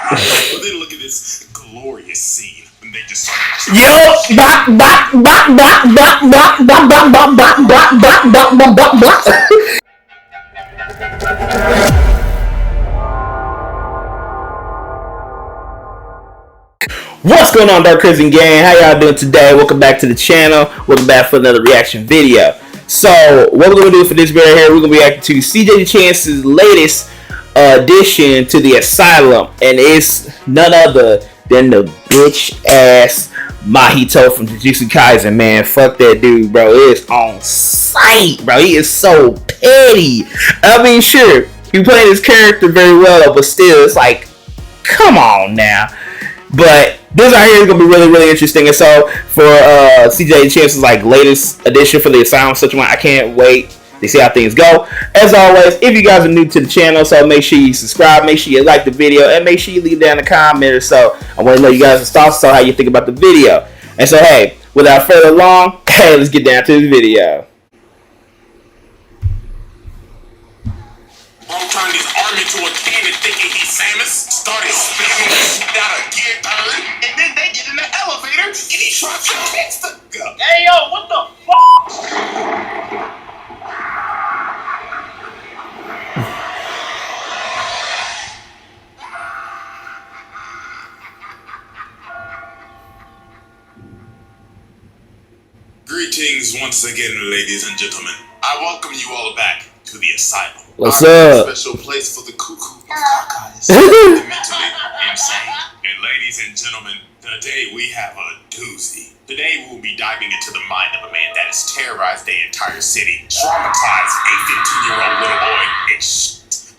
But then look at this glorious scene. And they just start. Yo, What's going on, Dark Crimsond gang? How y'all doing today? Welcome back to the channel. Welcome back for another reaction video. So, what we're going to do for this video here, we're going to be reacting to CJ Dachamp's latest addition to the Asylum. And it's none other than the bitch-ass Mahito from Jujutsu Kaisen, man. Fuck that dude, bro. It's on sight, bro. He is so petty. I mean, sure, he played his character very well, but still, it's like, come on now. But this right here is gonna be really interesting, and so for CJ Dachamp's like latest edition for the Asylum, such one, I can't wait to see how things go. As always, if you guys are new to the channel, so make sure you subscribe, make sure you like the video, and make sure you leave down a comment or so. I want to know you guys' thoughts on how you think about the video. And so, hey, without further ado, hey, let's get down to the video. Bro turned his arm into a cannon thinking he's Samus, started spamming the shit out of gear turn, and then they get in the elevator and he tries to catch the gun. Hey yo, what the fuck? Greetings once again, ladies and gentlemen. I welcome you all back to the Asylum. What's up? Special place for the cuckoo of cockeyes, the mentally insane. And ladies and gentlemen, today we have a doozy. Today we will be diving into the mind of a man that has terrorized the entire city, traumatized a 15-year-old little boy, and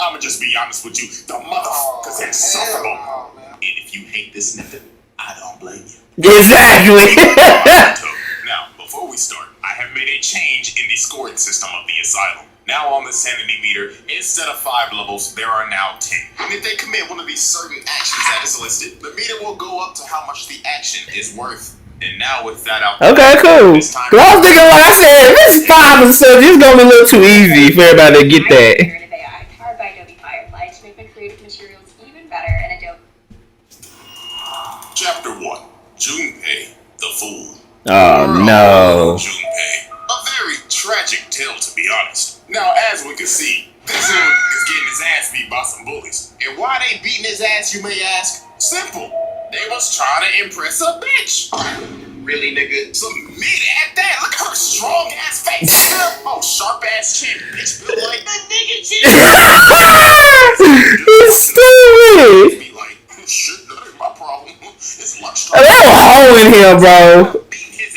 I'ma just be honest with you, the motherfucker's insufferable. And if you hate this nigga, I don't blame you. Exactly. Now, before we start, I have made a change in the scoring system of the Asylum. Now on the sanity meter, instead of 5 levels, there are now 10. And if they commit one of these certain actions that is listed, the meter will go up to how much the action is worth. And now with that out there, okay, cool. Cause I was thinking, like I said, this is 5 and stuff, it's gonna be a little too easy for everybody to get that. Powered by Adobe Firefly to make my creative materials even better and Adobe. Chapter 1. Junpei, the Fool. Oh no. Junpei. A very tragic tale, to be honest. Now, as we can see, this dude is getting his ass beat by some bullies. And why they beating his ass, you may ask? Simple. They was trying to impress a bitch. Really, nigga? Some mid at that. Look at her strong ass face. Oh, sharp ass chin. Bitch built like the nigga chin. He's stupid. Be like, shit, that ain't my problem. It's lunchtime. They were holding him, bro.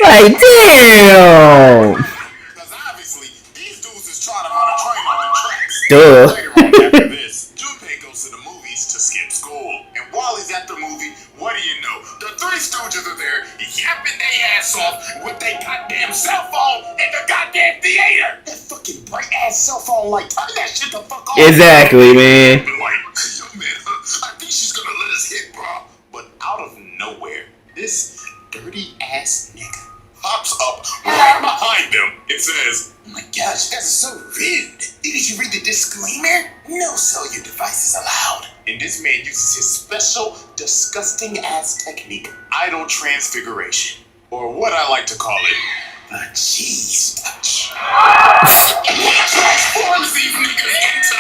Like, damn. Because obviously, these dudes is trying to run a train on the tracks. Duh. Later on after this, Junpei goes to the movies to skip school. And while he's at the movie, what do you know? The Three Stooges are there, yapping their ass off with their goddamn cell phone in the goddamn theater. That fucking bright ass cell phone, like, turn that shit the fuck off. Exactly, man. Like, yo, man, I think she's gonna let us hit, bro. But out of nowhere, this dirty ass nigga pops up right behind them and says, "Oh my gosh, you guys are so rude. Didn't you read the disclaimer? No cellular devices allowed." And this man uses his special, disgusting ass technique, idle transfiguration. Or what I like to call it, the cheese touch. And he transforms these niggas into,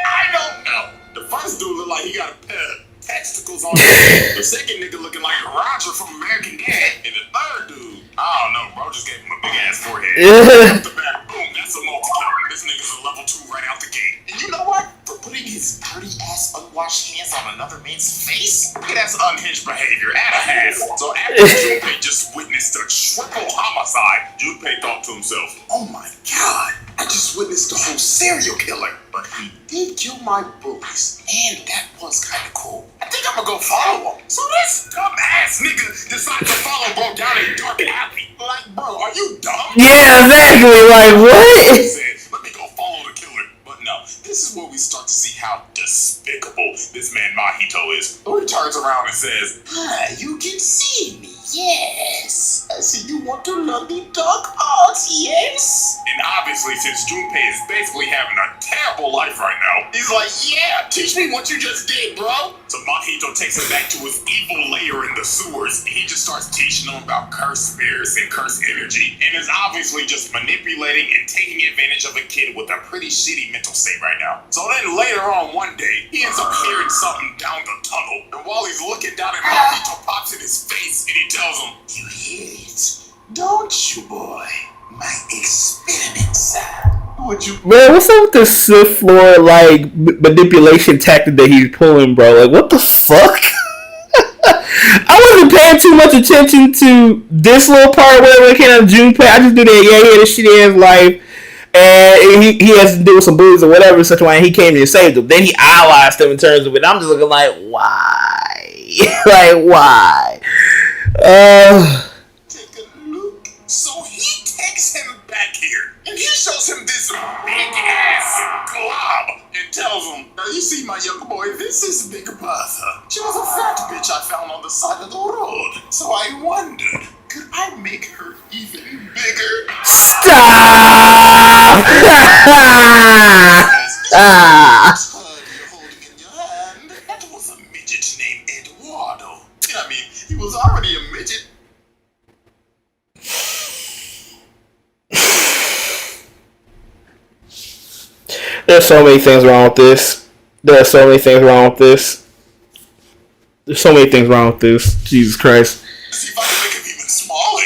I don't know. The first dude looked like he got a pair of testicles on him. The second nigga looking like Roger from American Dad. And the third dude, I don't know, bro, just gave him a big ass forehead. Off the back, boom, that's a multi-kill. This nigga's a level 2 right out the gate. And you know what? For putting his dirty ass unwashed hands on another man's face? That's unhinged behavior at a half. So after Junpei just witnessed a triple homicide, Junpei thought to himself, oh my god, I just witnessed a whole serial killer. But he did kill my bullies, and that was kind of cool. I think I'm gonna go follow him. So this dumb ass nigga decides to follow bro down a dark alley. Like, bro, are you dumb? Yeah, exactly. Like, what? He said, let me go follow the killer. But no, this is where we start to see how despicable this man Mahito is. So he turns around and says, you can see me, yes. I see you want to learn the dark arts, yes. And obviously, since Junpei is basically having a terrible life right now, he's like, yeah, teach me what you just did, bro. So Mahito takes him back to his evil lair in the sewers, and he just starts teaching him about cursed spirits and cursed energy, and is obviously just manipulating and taking advantage of a kid with a pretty shitty mental state right now. So then later on one day, he ends up hearing something down the tunnel, and while he's looking down at Mahito pops in his face, and he tells him, you hear it, don't you, boy? My experiments, would you? Man, what's up with this Sith Lord like manipulation tactic that he's pulling, bro? Like, what the fuck? I wasn't paying too much attention to this little part where it came out of Junpei. I just knew that, yeah, he had a shitty ass life, and he has to deal with some bullies or whatever, such why he came and saved them. Then he idolized them in terms of it. I'm just looking like, why? Like, why? Take a look. So he takes him back here, and he shows him this big ass glob, and tells him, now you see my young boy, this is Big Bertha. She was a fat bitch I found on the side of the road. So I wondered, could I make her even bigger? Stop! You're holding in your hand. That was a midget named Eduardo. I mean, he was already a midget. There's so many things wrong with this. There's so many things wrong with this. There's so many things wrong with this. Jesus Christ. See if I can make him even smaller.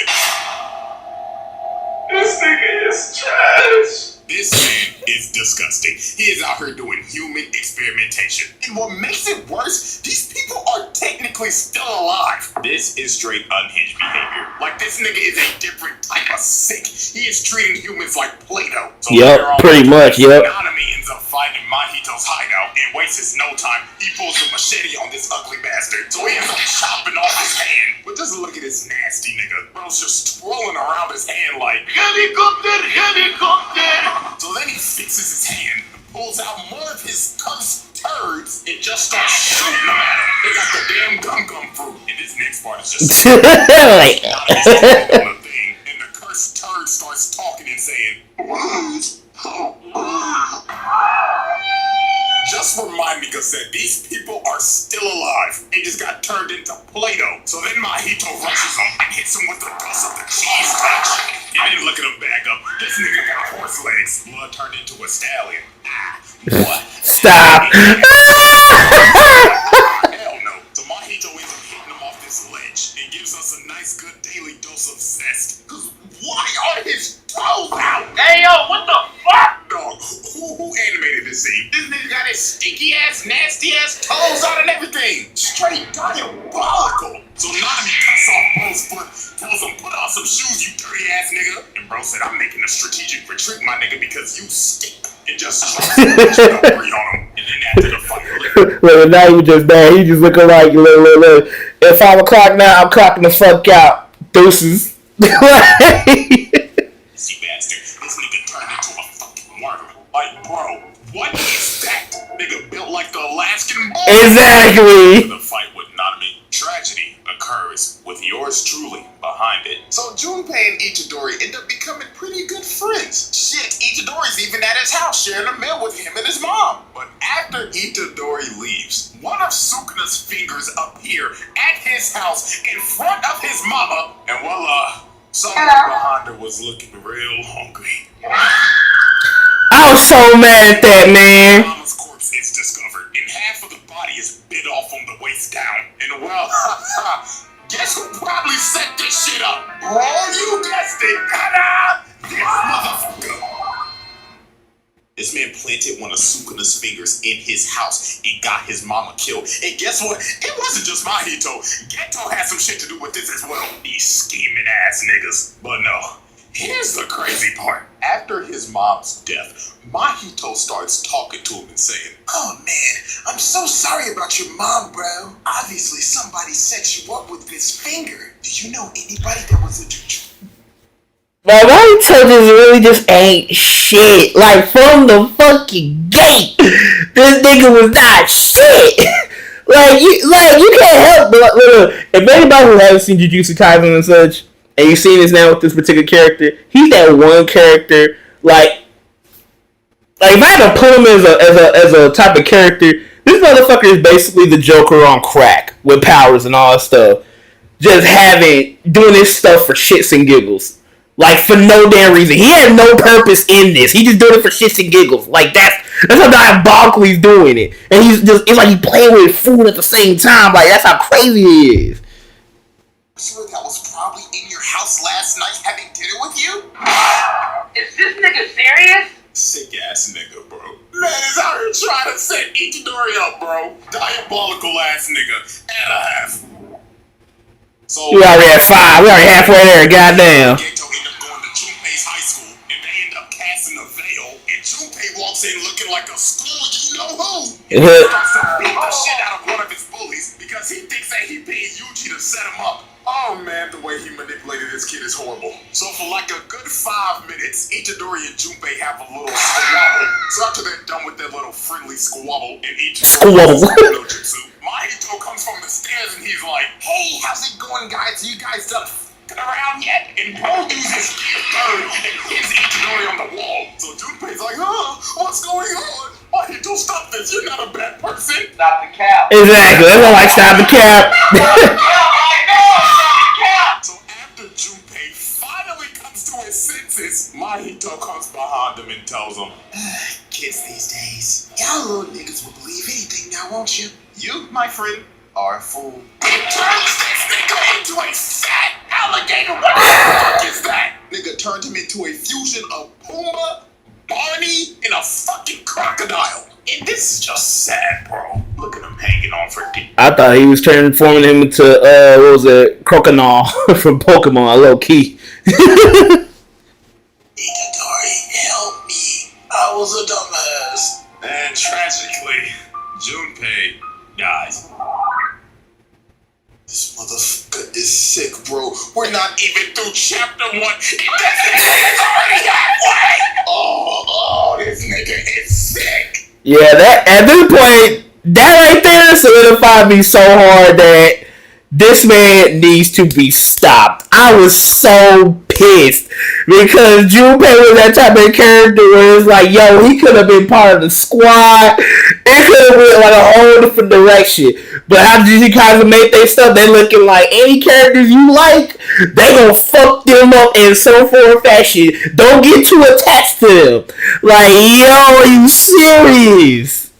This nigga is trash. This man is disgusting. He is out here doing human experimentation. And what makes it worse, these people are technically still alive. This is straight unhinged behavior. Like, this nigga is a different type of sick. He is treating humans like Play-Doh. So yep, pretty much, yep. Nanami ends up finding Mahito's hideout and wastes no time. He pulls a machete on this ugly bastard. So he ends up chopping off his hand. But just look at this nasty nigga. Bro's just twirling around his hand like, helicopter, helicopter. So then he fixes his hand, pulls out more of his cursed turds, and just starts shooting them at him. They got the damn gum fruit. And this next part is just on the thing, and the cursed turd starts talking and saying, just remind me, because these people are still alive. They just got turned into Play-Doh. So then Mahito rushes him and hits him with the dust of the cheese touch. And then look at him back up. This nigga got horse legs. Blood turned into a stallion. What? Stop. Hell no. So Mahito ends up hitting him off this ledge and gives us a nice good daily dose of zest. Cause why are his toes out? Hey yo, what the fuck? Dog, who animated this scene? This nigga got his stinky ass, nasty ass toes out and everything. Straight diabolical. So Nanami cuts off Bro's foot, tells him, put on some shoes, you dirty ass nigga. And Bro said, I'm making a strategic retreat, my nigga, because you stink. And just drops the breed on him. And then after the fight, Look, now he just bad. He just looking like, look. At 5 o'clock now, I'm clocking the fuck out. Deuces. See, bastard, this nigga turned into a fucking martyr. Like, bro, what is that? Nigga built like the Alaskan bull. Exactly. The fight with Nanami. Tragedy occurs with yours truly behind it. So Junpei and Itadori end up becoming pretty good friends. Shit, Itadori's even at his house sharing a meal with him and his mom. But after Itadori leaves, one of Sukuna's fingers appear at his house in front of his mama, and voila, someone behind her was looking real hungry. I was so mad at that, man. Mama's corpse is discovered, and half of the body is bit off from the waist down. And well, guess who probably set this shit up? Oh, you guessed it. Ta-da! This motherfucker. This man planted one of Sukuna's fingers in his house and got his mama killed. And guess what? It wasn't just Mahito. Geto had some shit to do with this as well. These scheming ass niggas. But no. Here's the crazy part. After his mom's death, Mahito starts talking to him and saying, oh man, I'm so sorry about your mom, bro. Obviously somebody set you up with this finger. Do you know anybody that was a But Mahito just really just ain't shit. Like from the fucking gate, this nigga was not shit. Like you can't help but look. If anybody who hasn't seen Jujutsu Kaisen and such, and you've seen this now with this particular character, he's that one character. Like if I had to put him as a type of character, this motherfucker is basically the Joker on crack with powers and all that stuff. Just doing this stuff for shits and giggles. Like for no damn reason. He had no purpose in this. He just doing it for shits and giggles. Like that's how Diabolical he's doing it. And it's like he's playing with food at the same time. Like that's how crazy he is. Sure that was probably in your house last night having dinner with you? Is this nigga serious? Sick ass nigga, bro. Man is out here trying to set Itadori up, bro. Diabolical ass nigga. And a half. So We already at 5. We already halfway there. Goddamn. Mahito end up going to Junpei's high school, and they end up casting a veil, and Junpei walks in looking like a school you know who. And he starts to beat the shit out of one of his bullies because he thinks that he paid Yuji to set him up. Oh man, the way he manipulated this kid is horrible. So for like a good 5 minutes, Itadori and Junpei have a little squabble. So after they're done with their little friendly squabble, and Itadori no jutsu, Mahito comes from the stairs and he's like, "Hey, how's it going, guys? You guys done f***ing around yet?" And Bro uses his third and hits Itadori on the wall. So Junpei's like, what's going on? Mahito, stop this. You're not a bad person. Stop the cap. Exactly. That's not like stop the cap. So after Junpei finally comes to his senses, Mahito comes behind him and tells him, "Kids these days, y'all little niggas will believe anything now, won't you? You, my friend, are a fool." It turns this nigga into a fat alligator. What the fuck is that? Nigga turned him into a fusion of Puma, Barney, and a fucking crocodile. And this is just sad, bro. Look at him hanging on for deep. I thought he was transforming him into what was it, Crocodile from Pokemon, low key. Itadori, help me. I was a dumbass. And tragically, Junpei dies. This motherfucker is sick, bro. We're not even through chapter 1. It's already halfway. Oh, this nigga is sick. Yeah, that at this point, that right there solidified me so hard that this man needs to be stopped. I was so pissed because Junpei was that type of character where it's like, yo, he could have been part of the squad. It could have went like a whole different direction. But how Jujutsu Kaisen made their stuff, they looking like any characters you like, they gonna fuck them up in some form or fashion. Don't get too attached to them. Like, yo, are you serious?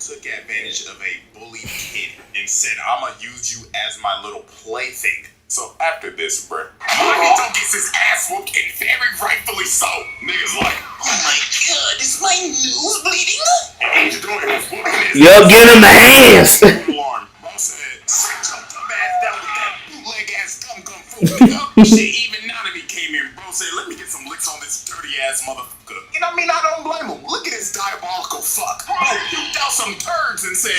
Took advantage of a bullied kid and said, "I'ma use you as my little plaything." So after this, bruh, Mahito gets his ass whooped, and very rightfully so. Niggas like, "Oh my god, is my nose bleeding?" And Itadori was whooping his Yo, get him the hands. alarm. Bro said, "Sit your dumb ass down with that bootleg ass gum food, nigga." Shit, even Nanami came in. Bro said, "Let me get some licks on this dirty ass motherfucker." And I mean, I don't blame him. Look at this diabolical fuck. Bro, puked out some turds and said,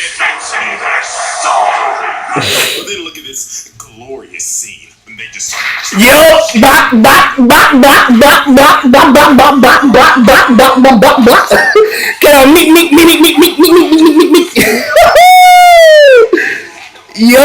but then look at this glorious scene. And they just started. Yo, bop, bop, bop, bop, bop, bop, bop, bop, bop, bop, bop, bop, bop, bop, bop, bop. Come on, meet. Yo.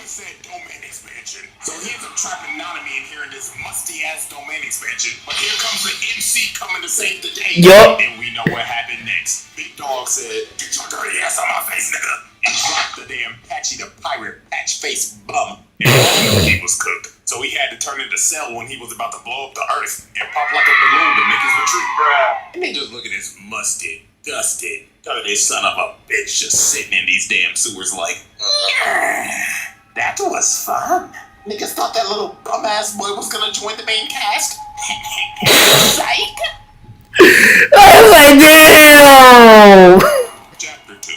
Said domain expansion. So he ends up trapping Nanami in here in this musty ass domain expansion. But here comes the MC coming to save the day. Yup. And we know what happened next. Big Dog said, "Get your dirty ass on my face, nigga." And dropped the damn Patchy the Pirate patch face bum. And he was cooked. So he had to turn into Cell when he was about to blow up the earth and pop like a balloon to make his retreat. And they just look at this musted, dusted, dirty son of a bitch just sitting in these damn sewers like, that was fun. Niggas thought that little bum ass boy was gonna join the main cast. Psych. I was like, damn. Chapter 2,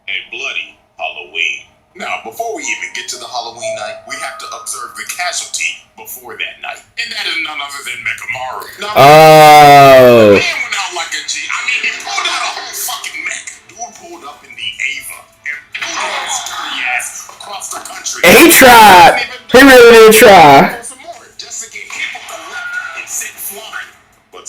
A Bloody Halloween. Now, before we even get to the Halloween night, we have to observe the casualty before that night. And that is none other than Mekamaru. Now, Oh. the man went out like a G. I mean, he pulled out a whole fucking mech. Dude pulled up in the Ava and pulled his dirty ass across the country. And he tried. He really did try. Some more, just to get hit with the left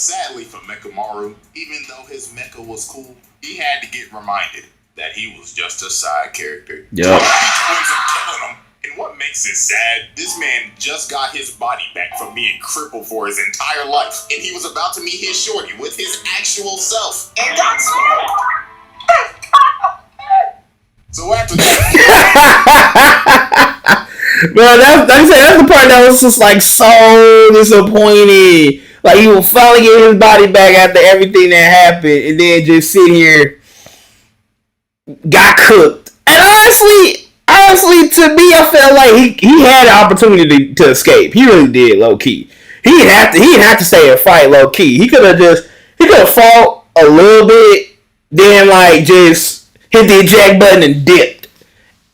sadly for Mechamaru, even though his mecha was cool, he had to get reminded that he was just a side character. Yep. Mahito ends up killing him. And what makes it sad, this man just got his body back from being crippled for his entire life. And he was about to meet his shorty with his actual self. And got smoked! So after that... Bro, that's the part that was just like so disappointing. Like he will finally get his body back after everything that happened, and then just sit here, got cooked. And honestly, to me, I felt like he had an opportunity to escape. He really did, low key. He didn't have to stay and fight, low key. He could have fought a little bit, then like just hit the eject button and dipped.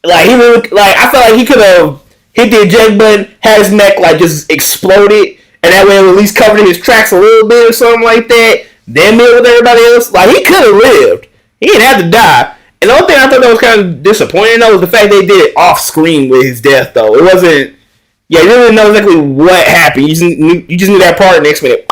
Like I felt like he could have hit the eject button, had his neck like just exploded, and that way it would at least covered his tracks a little bit or something like that. Then meet with everybody else. Like he could have lived. He didn't have to die. And the only thing I thought that was kind of disappointing though was the fact they did it off screen with his death though. It wasn't. Yeah, you didn't know exactly what happened. You just knew that part next minute.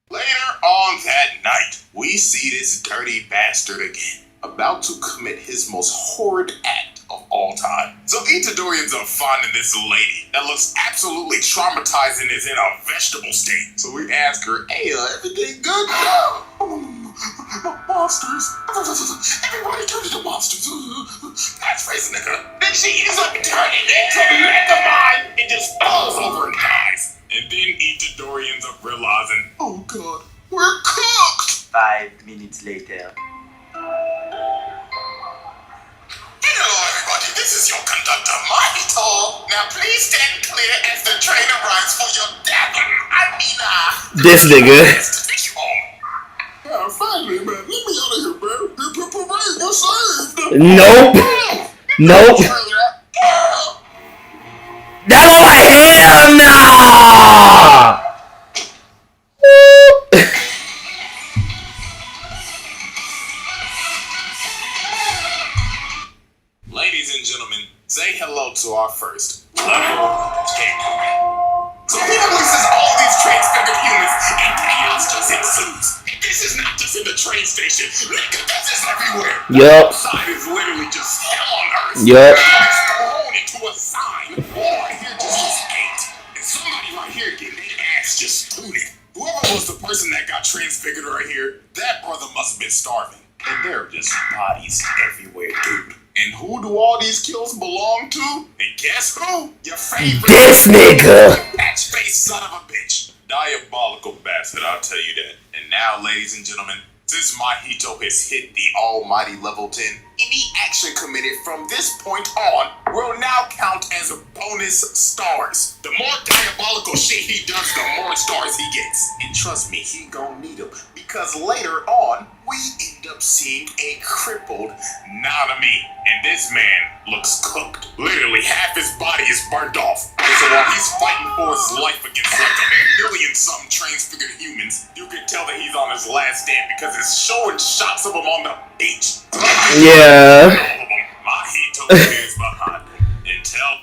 Later on that night, we see this dirty bastard again, about to commit his most horrid act of all time. So Itadori ends up finding this lady that looks absolutely traumatized and is in a vegetable state. So we ask her, hey, everything good? Monsters. Everybody turn into monsters. That's crazy, nigga. Then she ends up turning into Megamind and just falls over and dies. And then Itadori ends up realizing, oh god, we're cooked. 5 minutes later. Hello everybody, this is your conductor, Mahito. Now please stand clear as the train arrives for your Dachamp, This nigga. to take you home. Finally, man, let me out of here, man. You're saved. Nope. No, hell no. Ladies and gentlemen, say hello to our first level king. So he releases all these transfigured humans and chaos just ensues. And this is not just in the train station. Nigga, this is everywhere. Yup. Outside is literally just hell on earth. Yup. It's thrown into a sign. All right here just gets ate. And somebody right here getting their ass just booted. Whoever was the person that got transfigured right here, that brother must have been starving. And there are just bodies everywhere, dude. And who do all these kills belong to? And guess who? Your favorite. This nigga. Patch-face son of a bitch. Diabolical bastard, I'll tell you that. And now, ladies and gentlemen, since Mahito has hit the almighty level 10, any action committed from this point on will now count as bonus stars. The more diabolical shit he does, the more stars he gets. And trust me, he gon' need them. Because later on, we end up seeing a crippled Nanami. And this man looks cooked. Literally, half his body is burnt off. And so while he's fighting for his life against like a million-something transfigured humans, you can tell that he's on his last stand because it's showing shots of him on the beach. Yeah. Mahito is behind him.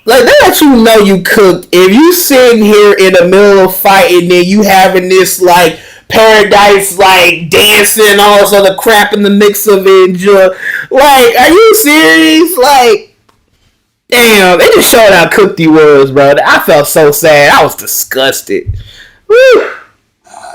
Like, they let you know you cooked. If you sitting here in the middle of fighting and you having this, like, paradise, like, dancing and all this other crap in the mix of it. Like, are you serious? Like, damn, they just showed how cooked he was, bro. I felt so sad. I was disgusted. Woo.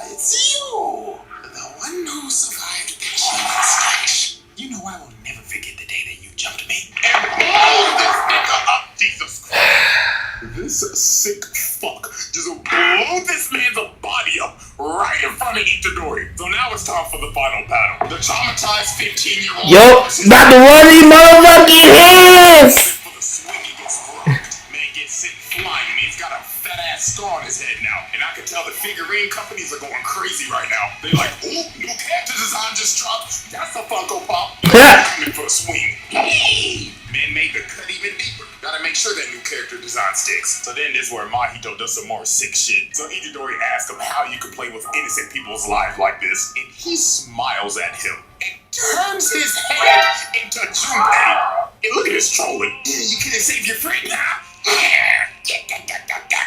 It's you, the one who survived the change. You know I will never forget the day that you jumped me and blew this nigga up, Jesus Christ. This sick fuck just blew this man's body up right in front of Itadori. So now it's time for the final battle. The traumatized 15-year-old. Yo, about to run these motherfucking hands. For the swing, he gets rocked. Man gets sent flying, and he's got a fat ass scar on his head now. And I can tell the figurine companies are going crazy right now. They're like, ooh, new character design just dropped. That's a Funko Pop. Coming for a swing. Hey! Man made the cut even deeper. Gotta make sure that new character design sticks. So then this is where Mahito does some more sick shit. So Itadori asks him how you can play with innocent people's lives like this. And he smiles at him and turns his head into Junpei. And look at his trolling. Yeah, you couldn't save your friend, huh? Yeah.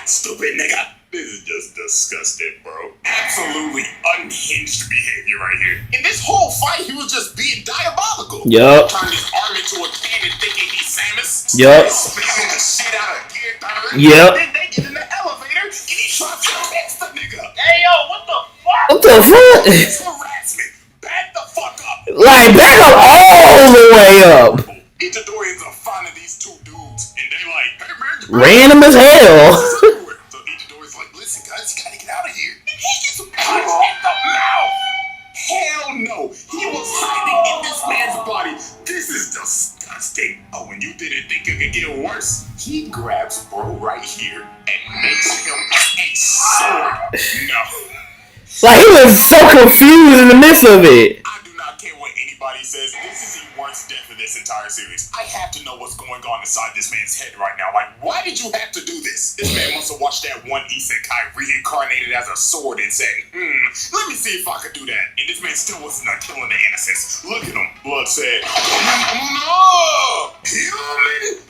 Stupid nigga. This is just disgusting, bro. Absolutely unhinged behavior right here. In this whole fight, he was just being diabolical. Yup. Turning his arm into a cannon thinking he's Samus. Yup. Spamming the shit out of Gear 3rd. Yup. Then they get in the elevator and he tries to fix the nigga. Hey, yo, what the fuck? What the fuck? It's harassment. Back the fuck up. Like, back up all the way up. Itadori ends up finding these two dudes, and they like, hey man, Random as hell. So Itadori's like, listen guys, you gotta get out of here. And he gets punched in the mouth. Hell no. He was hiding in this man's body. This is disgusting. Oh, and you didn't think it could get worse? He grabs bro right here and makes him a sword. No. Like, he was so confused in the midst of it. I do not care what anybody says. This is the worst death of this entire series. I have to know what's going on inside this man's head right now. Like, why did you have to do this? This man must have watched that one isekai reincarnated as a sword and said, let me see if I could do that. And this man still was not killing the innocents. Look at him. Blood said, no! Human!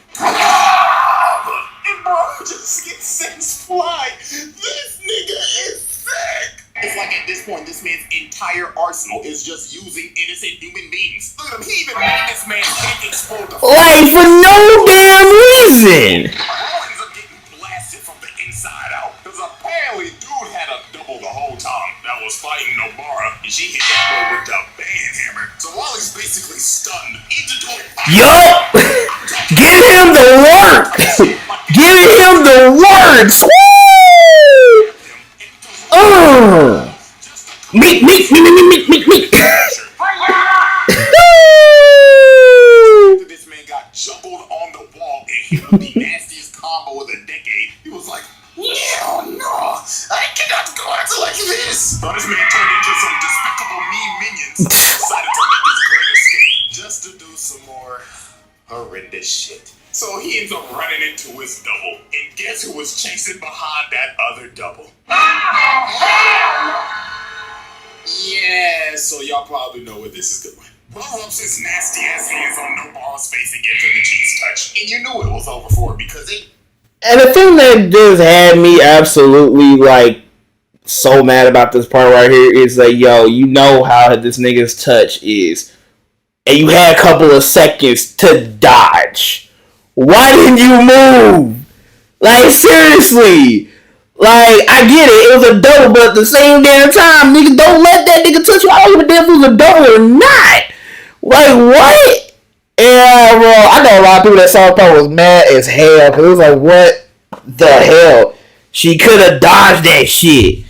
And bro just gets sense fly. This nigga is sick. It's like at this point, this man's entire arsenal is just using innocent human beings. Look at him, he even made this man's head explode. Like, for no damn reason. Bro ends up getting blasted from the inside out. Because apparently, dude had a double the whole time that was fighting Nobara, and she hit that boy with the band hammer. So while he's basically stunned, Itadori... Yup. Give him the work. Give him the works. Woo! Meat. This man got jumbled on the wall and hit with the nastiest combo of the decade. He was like, no, I cannot go out like this. So this man turned into some despicable mean minions and decided to make his great escape just to do some more horrendous shit. So he ends up running into his double. And guess who was chasing behind that other double? Yeah, so y'all probably know where this is going. Bro rubs his nasty ass hands on Nobara's face and gives her the cheese touch. And you knew it was over for her because it... And the thing that just had me absolutely, like, so mad about this part right here is like, yo, you know how this nigga's touch is. And you had a couple of seconds to dodge. Why didn't you move? Like, seriously. Like, I get it. It was a double, but at the same damn time, nigga, don't let that nigga touch you. I don't give a damn if it was a double or not. Like, what? Yeah, bro. I know a lot of people that saw the part was mad as hell. Because it was like, what the hell? She could have dodged that shit.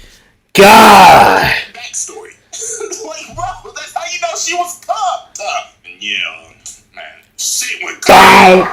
God. Backstory. Like, bro, that's how you know she was cuffed. Yeah, man. Shit went cuffed.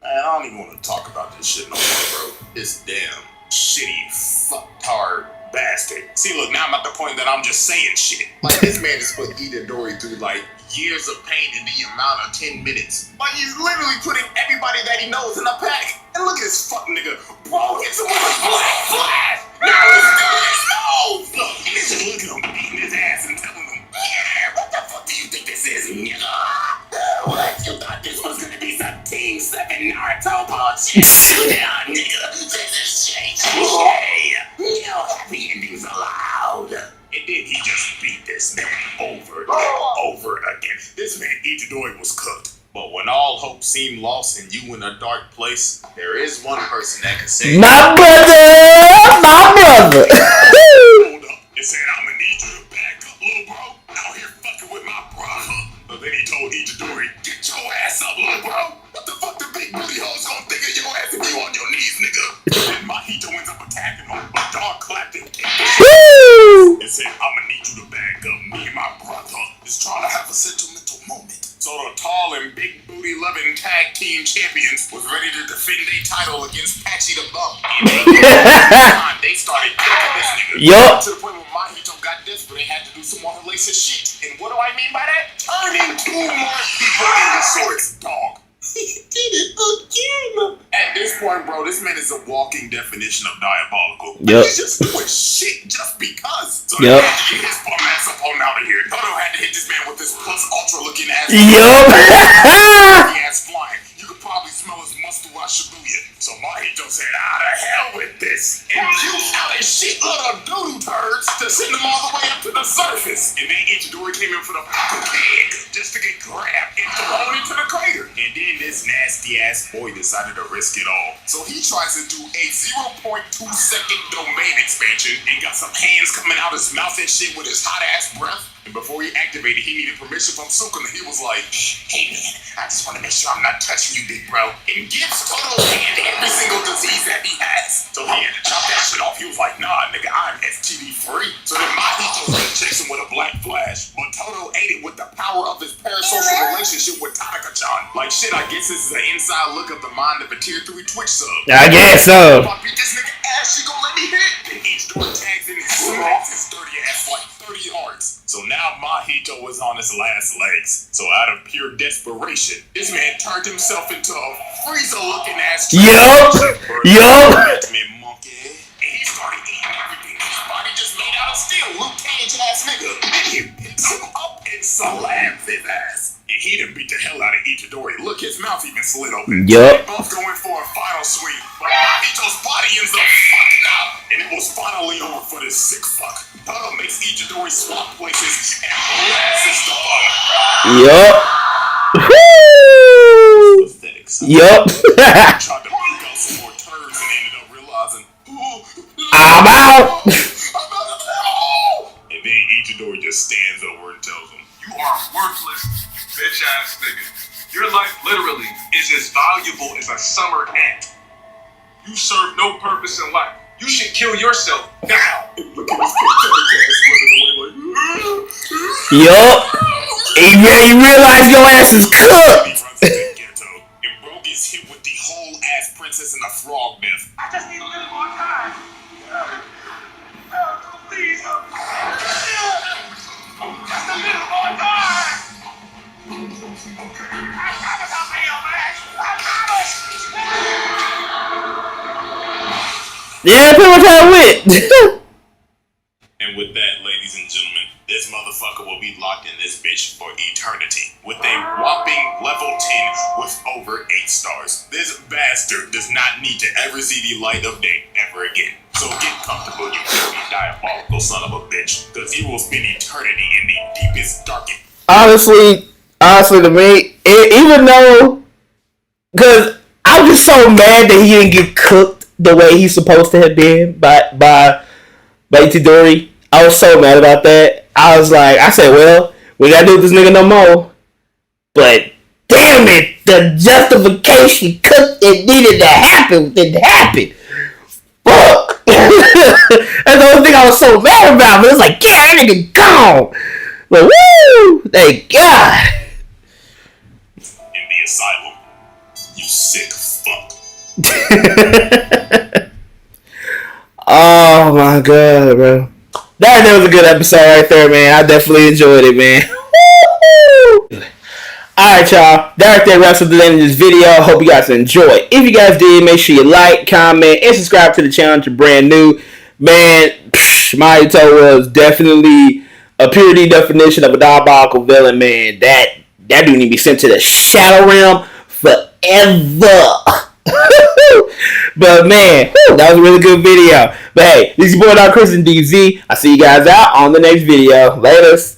Man, I don't even want to talk about this shit no more, bro. This damn shitty fucktard bastard. See, look, now I'm at the point that I'm just saying shit. Like, this man has put Itadori through, like, years of pain in the amount of 10 minutes. Like, he's literally putting everybody that he knows in a pack. And look at this fuck nigga. Bro hits him with a black flash. Now he's still in his nose. Look, and he's just looking at him, beating his ass and telling him, yeah, what the fuck do you think this is, nigga? What? You thought this was gonna be some Team 7 Naruto bullshit? Yeah, nigga, this is shit. No happy endings allowed. And then he just beat this man over and over again. This man, Itadori, was cooked. But when all hope seemed lost and you in a dark place, there is one person that can say, My brother. hold up. He said, I'ma need you to back up, little bro. Out here fucking with my brother. But then he told Itadori, get your ass up, little bro. What the fuck the big booty hoes gonna think of your ass if you on your knees, nigga? Then Mahito ends up attacking him, but Dark clapped him and said, I'ma need you to back up. Me and my brother is trying to have a sentimental moment. So the tall and big booty loving tag team champions was ready to defend their title against Patchy the Bum. And they started kicking this nigga. Yup. To the point where Mahito got desperate and had to do some more hellacious shit. And what do I mean by that? Turning 2 more people into swords, dog. He did it again. At this point, bro, this man is a walking definition of diabolical. Yep. He's just doing shit just because. So Yep. he had to get his bum ass up on out of here. Toto had to hit this man with this plus ultra looking ass. Yup. Ass flying. You could probably smell his muscle while Shibuya. So Mahito said, out of hell with this. And you him for the fucking pig just to get grabbed and thrown into the crater. And then this nasty ass boy decided to risk it all. So he tries to do a 0.2-second domain expansion and got some hands coming out his mouth and shit with his hot ass breath. And before he activated, he needed permission from Sukuna. He was like, hey man, I just want to make sure I'm not touching you, big bro. And gives Toto hand every single disease that he has. So he had to chop that shit off. He was like, nah, nigga, I'm STD free. So then Mahito chased him with a black flash. But Toto ate it with the power of his parasocial relationship with Tanaka-chan. Like shit, I guess this is an inside look of the mind of a tier 3 Twitch sub. I guess so. If I beat this nigga ass, she gon' let me hit. Then each door tags in and smacks his dirty ass like 30 yards. So now Mahito was on his last legs. So out of pure desperation, this man turned himself into a freezer-looking ass. Yup. Monkey. And he started eating everything. His body just made out of steel. Luke Cage ass nigga. And he picks him up and slams his ass. And he done beat the hell out of Itadori. Look, his mouth even slid open. Yup. They both going for a final swing. But Mahito's body ends up fucking up. And it was finally over for this sick fuck. Toto makes Itadori swap places and blasts the fuck. Yup. Pathetic, son. Yup. Tried to peek out some more turds and ended up realizing, I'm out. And then Itadori just stands over and tells him, You are worthless, bitch ass nigga. Your life literally is as valuable as a summer ant. You serve no purpose in life. You should kill yourself now. look at his pathetic ass running away like, Yup. You realize your ass is cooked. He runs into the ghetto, and Rogue is hit with the whole ass princess and the frog myth. I just need a little more time. Please. Just a little more time. I promise I'll pay your back. I promise. Yeah, pretty much how it went. And with that, ladies and gentlemen, this motherfucker will be locked in this bitch for eternity with a whopping level 10 with over 8 stars. This bastard does not need to ever see the light of day ever again. So get comfortable, you filthy diabolical son of a bitch, because you will spend eternity in the deepest, darkest. Honestly, to me, even though, because I'm just so mad that he didn't get cooked the way he's supposed to have been by Itadori. I was so mad about that. I said, well, we gotta do this nigga no more. But damn it, the justification cooked it needed to happen didn't happen. Fuck. That's the only thing I was so mad about. But it's like, yeah, that nigga gone. But woo, thank God. In the asylum, you sick fuck. Oh my God, bro. That was a good episode right there, man. I definitely enjoyed it, man. Alright, y'all. That right there wraps up the end of this video. Hope you guys enjoyed. If you guys did, make sure you like, comment, and subscribe to the channel if you're brand new. Man, Mahito was definitely a purity definition of a diabolical villain, man. That dude need to be sent to the Shadow Realm forever. But man, that was a really good video. But hey, this is your boy darkcrimsondz. I'll see you guys out on the next video. Laters.